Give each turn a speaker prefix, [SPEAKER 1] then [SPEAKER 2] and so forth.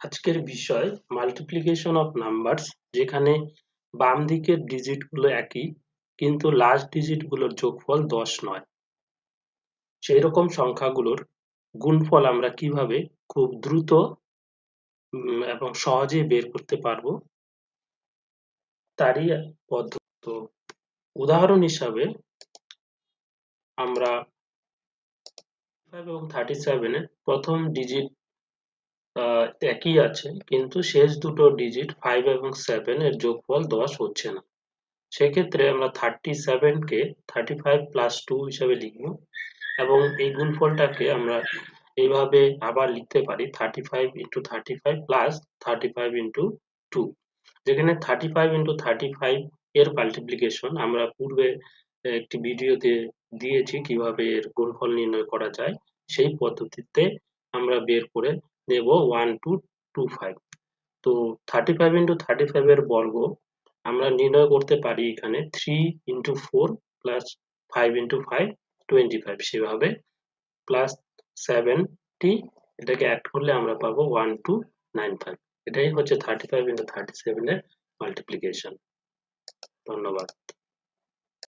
[SPEAKER 1] আজকের বিষয় multiplication of numbers, যেখানে বাম দিকের ডিজিট গুলো একই কিন্তু লাস্ট ডিজিট গুলোর যোগফল 10 নয়। সেই রকম সংখ্যাগুলোর গুণফল আমরা কিভাবে খুব দ্রুত এবং সহজেই বের করতে পারবো তারই পদ্ধতি। তো উদাহরণ হিসাবে আমরা 5 এবং 37 এর প্রথম ডিজিট একই আছে কিন্তু শেষ দুটো ডিজিট 5 এবং 7 এর যোগফল 10 হচ্ছে না। সেক্ষেত্রে আমরা 37 কে 35 প্লাস 2 হিসাবে লিখবো এবং এই গুণফলটাকে আমরা এইভাবে আবার লিখতে পারি 35 ইন্টু 35 প্লাস 35 ইন্টু 2, যেখানে 35 ইন্টু 35 এর মাল্টিপ্লিকেশন আমরা পূর্বে একটি ভিডিওতে দিয়েছি কিভাবে এর গুণফল নির্ণয় করা যায়। সেই পদ্ধতিতে আমরা বের করে নেব 1225। তো 35 ইন্টু 35 এর বর্গ আমরা নির্ণয় করতে পারি এখানে 3 ইন্টু 4 প্লাস 5 ইন্টু 5 25, সেভাবে প্লাস 70 এটাকে অ্যাড করলে আমরা পাবো 1295। এটাই হচ্ছে 35 ইন্টু 37 এর মাল্টিপ্লিকেশন। ধন্যবাদ।